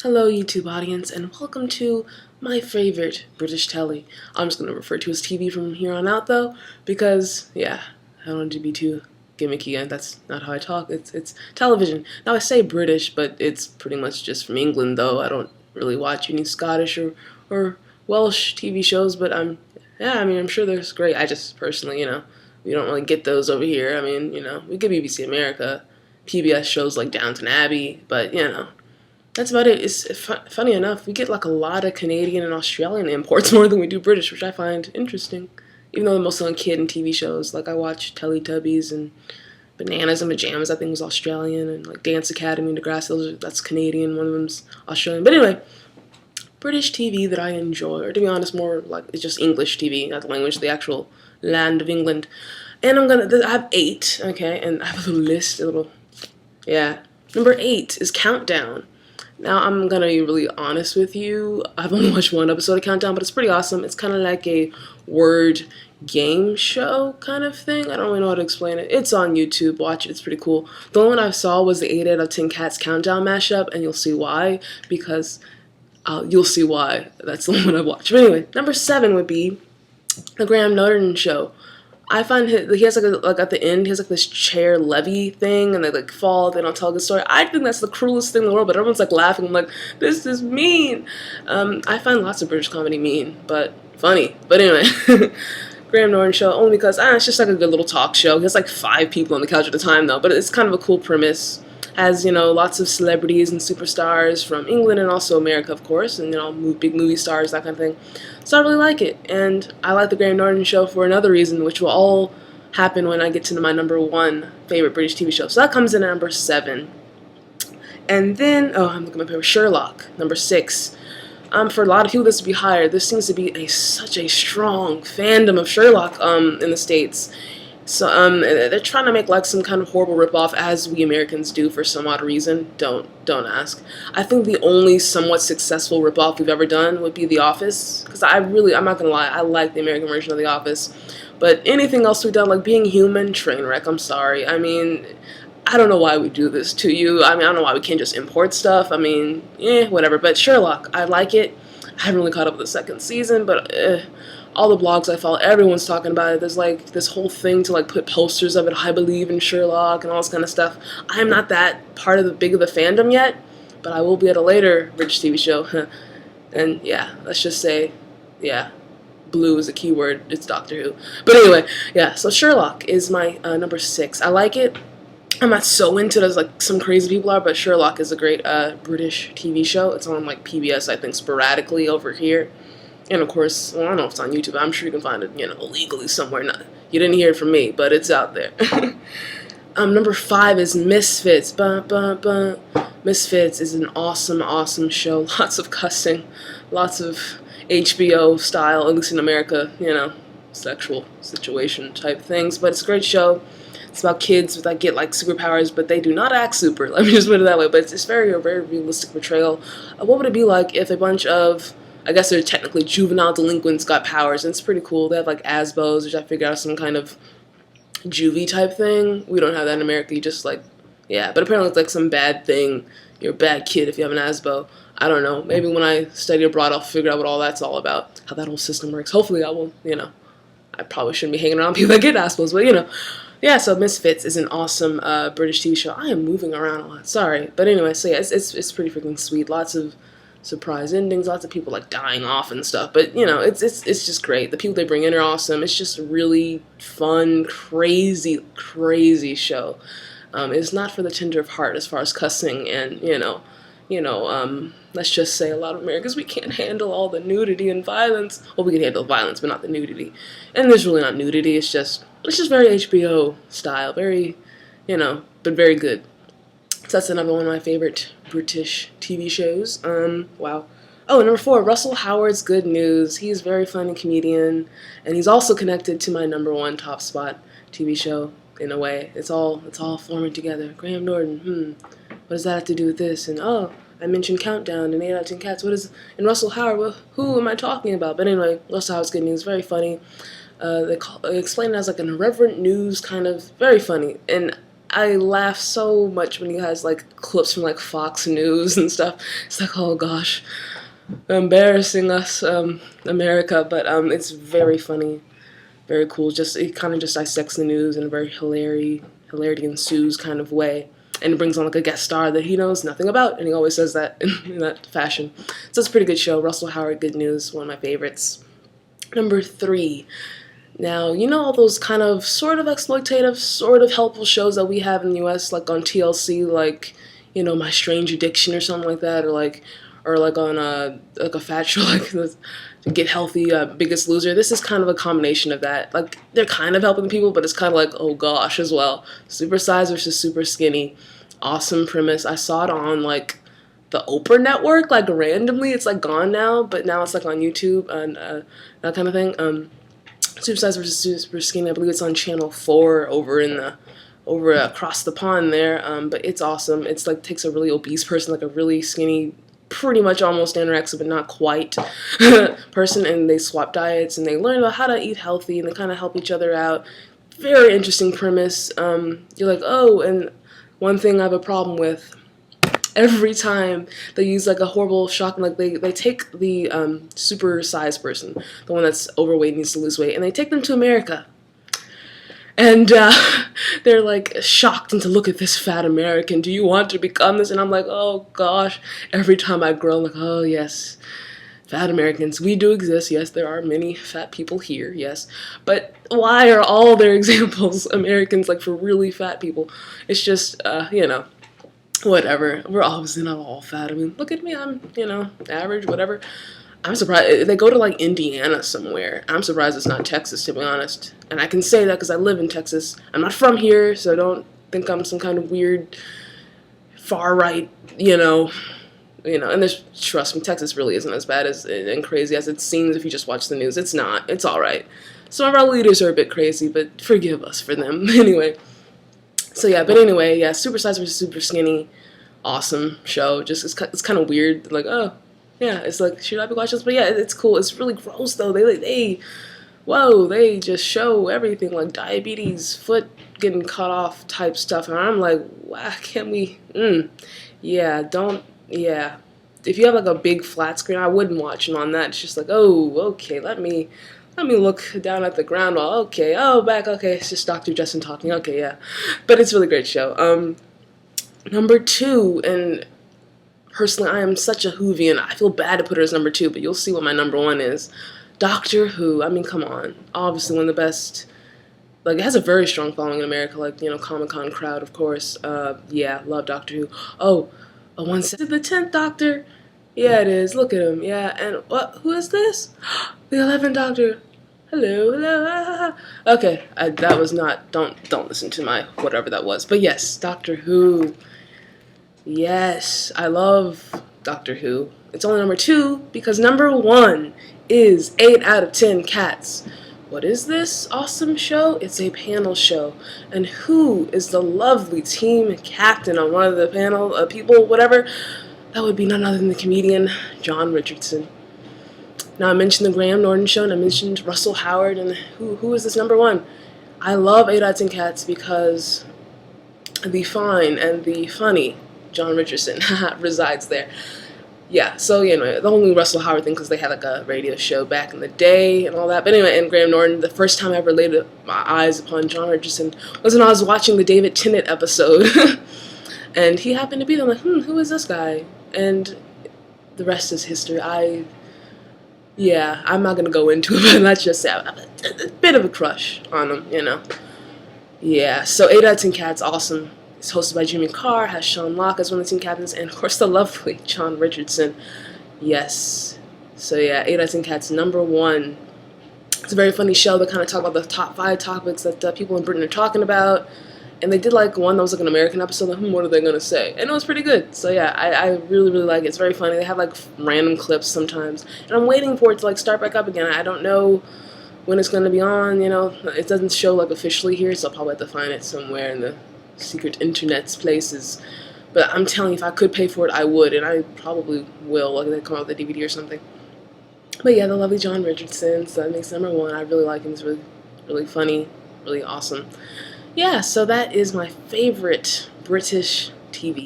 Hello YouTube audience and welcome to my favorite British telly. I'm just going to refer to as TV from here on out though because yeah, I don't want to be too gimmicky and that's not how I talk. It's television. Now I say British but it's pretty much just from England though. I don't really watch any Scottish or Welsh TV shows but I'm sure there's great. I just personally, we don't really get those over here. We get BBC America, PBS shows like Downton Abbey, but that's about it. Funny enough, we get like a lot of Canadian and Australian imports more than we do British, which I find interesting. Even though most of them kid and TV shows, like I watch Teletubbies and Bananas and Pajamas, I think was Australian, and like Dance Academy and Degrassi, that's Canadian. One of them's Australian. But anyway, British TV that I enjoy, or to be honest, more like it's just English TV, not the language, the actual land of England. And I have 8, okay, and I have a little list, yeah. Number 8 is Countdown. Now, I'm gonna be really honest with you. I've only watched one episode of Countdown, but it's pretty awesome. It's kind of like a word game show kind of thing. I don't really know how to explain it. It's on YouTube. Watch it. It's pretty cool. The only one I saw was the 8 out of 10 Cats Countdown mashup, and you'll see why. Because you'll see why. That's the one I watched. But anyway, number 7 would be the Graham Norton show. I find he has like at the end he has like this chair levy thing and they like fall, they don't tell a good story. I think that's the cruelest thing in the world, but everyone's like laughing. I'm like, this is mean. I find lots of British comedy mean, but funny. But anyway, Graham Norton show only because it's just like a good little talk show. He has like 5 people on the couch at a time though, but it's kind of a cool premise. Has lots of celebrities and superstars from England and also America, of course, and big movie stars, that kind of thing. So I really like it, and I like the Graham Norton show for another reason, which will all happen when I get to my number 1 favorite British TV show. So that comes in at number 7, and then I'm looking at my favorite Sherlock, number 6. For a lot of people, this would be higher. This seems to be such a strong fandom of Sherlock in the States. So they're trying to make like some kind of horrible ripoff, as we Americans do for some odd reason. Don't ask. I think the only somewhat successful ripoff we've ever done would be The Office, because I'm not gonna lie, I like the American version of The Office. But anything else we've done, like Being Human, train wreck. I'm sorry. I don't know why we do this to you. I don't know why we can't just import stuff. Whatever. But Sherlock, I like it. I haven't really caught up with the 2nd season, but all the blogs I follow, everyone's talking about it. There's like this whole thing to like put posters of it. I believe in Sherlock and all this kind of stuff. I'm not that part of the fandom yet, but I will be at a later British TV show. And yeah, let's just say, yeah, blue is a keyword. It's Doctor Who. But anyway, yeah. So Sherlock is my number 6. I like it. I'm not so into it as like some crazy people are, but Sherlock is a great British TV show. It's on like PBS, I think, sporadically over here. And of course, well, I don't know if it's on YouTube. I'm sure you can find it, illegally somewhere. You didn't hear it from me, but it's out there. Number 5 is Misfits. Misfits is an awesome, awesome show. Lots of cussing, lots of HBO style, at least in America, sexual situation type things. But it's a great show. It's about kids that get like superpowers, but they do not act super. Let me just put it that way. But it's very realistic portrayal. What would it be like if a bunch of, I guess they're technically juvenile delinquents, got powers, and it's pretty cool. They have like ASBOs, which I figured out some kind of juvie type thing. We don't have that in America. You just like, yeah, but apparently it's like some bad thing. You're a bad kid if you have an ASBO. I don't know. Maybe when I study abroad, I'll figure out what all that's all about, how that whole system works. Hopefully I will, I probably shouldn't be hanging around people that get ASBOs, but yeah, so Misfits is an awesome British TV show. I am moving around a lot, sorry. But anyway, so yeah, it's pretty freaking sweet. Lots of surprise endings, lots of people like dying off and stuff, but it's just great. The people they bring in are awesome. It's just a really fun, crazy show. It's not for the tender of heart as far as cussing and let's just say a lot of Americans, we can't handle all the nudity and violence. Well, we can handle violence, but not the nudity. And there's really not nudity. It's just very HBO style, very but very good. So that's another one of my favorite British TV shows. Wow. Oh, number 4, Russell Howard's Good News. He's a very funny comedian, and he's also connected to my number 1 top spot TV show in a way. It's all forming together. Graham Norton. What does that have to do with this? And I mentioned Countdown and 8 out of 10 Cats. And Russell Howard? Well, who am I talking about? But anyway, Russell Howard's Good News. Very funny. They explain it as like an irreverent news kind of. Very funny. And I laugh so much when he has like clips from like Fox News and stuff. It's like, oh gosh, embarrassing us, America, but it's very funny, very cool. Just it kind of just dissects the news in a very hilarity ensues kind of way, and it brings on like a guest star that he knows nothing about, and he always says that in that fashion. So it's a pretty good show. Russell Howard, Good News, one of my favorites. Number 3. Now, you know all those kind of sort of exploitative, sort of helpful shows that we have in the US, like on TLC, like, you know, My Strange Addiction or something like that, or like on a fat show like this, Get Healthy, Biggest Loser. This is kind of a combination of that. Like, they're kind of helping people, but it's kind of like, oh gosh, as well. Supersize versus Superskinny. Awesome premise. I saw it on, like, the Oprah network, like, randomly. It's, like, gone now, but now it's, like, on YouTube and that kind of thing. Supersize versus Superskinny, I believe it's on Channel 4 over across the pond there, but it's awesome. It's, like, takes a really obese person, like a really skinny, pretty much almost anorexic but not quite person, and they swap diets and they learn about how to eat healthy and they kind of help each other out. Very interesting premise. You're like, oh, and one thing I have a problem with, every time they use like a horrible shocking, like they take the super size person, the one that's overweight, needs to lose weight, and they take them to America. And they're like shocked into, look at this fat American. Do you want to become this? And I'm like, oh gosh. Every time I grow, I'm like, oh yes, fat Americans. We do exist. Yes, there are many fat people here. Yes, but why are all their examples Americans, like for really fat people? It's just you know, whatever. We're obviously not all fat. I mean, look at me. I'm, you know, average, whatever. I'm surprised. They go to, like, Indiana somewhere. I'm surprised it's not Texas, to be honest. And I can say that because I live in Texas. I'm not from here, so don't think I'm some kind of weird far-right, you know. And there's, trust me, Texas really isn't as bad as and crazy as it seems if you just watch the news. It's not. It's all right. Some of our leaders are a bit crazy, but forgive us for them. Anyway. So, yeah, but anyway, yeah, Supersize versus Superskinny. Awesome show. Just, it's kind of weird. Like, oh. Yeah, it's like, should I be watching this? But yeah, it's cool. It's really gross, though. They just show everything, like diabetes, foot getting cut off type stuff. And I'm like, why can't we? Yeah, don't, yeah. If you have, like, a big flat screen, I wouldn't watch them on that. It's just like, oh, okay, let me look down at the ground. Well, okay, oh, back, okay, it's just Dr. Justin talking. Okay, yeah. But it's a really great show. Number 2, and personally, I am such a Whovian. I feel bad to put her as number 2, but you'll see what my number 1 is. Doctor Who. I mean, come on. Obviously, one of the best. Like, it has a very strong following in America. Like, you know, Comic-Con crowd, of course. Yeah, love Doctor Who. Oh, one said the 10th Doctor. Yeah, it is. Look at him. Yeah, and what? Who is this? The 11th Doctor. Hello. Okay, that was not. Don't listen to my whatever that was. But yes, Doctor Who. Yes, I love Doctor Who. It's only number 2 because number 1 is 8 out of 10 cats. What is this awesome show? It's a panel show. And who is the lovely team captain on one of the panel people, whatever? That would be none other than the comedian John Richardson. Now, I mentioned the Graham Norton show, and I mentioned Russell Howard, and who is this number 1? I love 8 out of 10 cats because the fine and the funny John Richardson resides there. Yeah, so, you know, the only Russell Howard thing because they had, like, a radio show back in the day and all that. But anyway, and Graham Norton, the first time I ever laid my eyes upon John Richardson was when I was watching the David Tennant episode. And he happened to be there. I'm like, who is this guy? And the rest is history. I'm not going to go into it, but let's just say I'm a bit of a crush on him, you know. Yeah, so 8 out of 10 cats, awesome. It's hosted by Jimmy Carr, has Sean Locke as one of the team captains, and of course the lovely John Richardson. Yes. So yeah, 8 out of 10 cats, number 1. It's a very funny show. They kind of talk about the top 5 topics that people in Britain are talking about. And they did like one that was like an American episode, like, what are they going to say? And it was pretty good. So yeah, I really, really like it. It's very funny. They have like random clips sometimes. And I'm waiting for it to like start back up again. I don't know when it's going to be on, you know. It doesn't show like officially here, so I'll probably have to find it somewhere in the secret internet's places. But I'm telling you, if I could pay for it, I would, and I probably will. Like they come out with a DVD or something. But yeah, the lovely John Richardson, so that makes number 1. I really like him. He's really, really funny, really awesome. yeah, so that is my favorite British TV.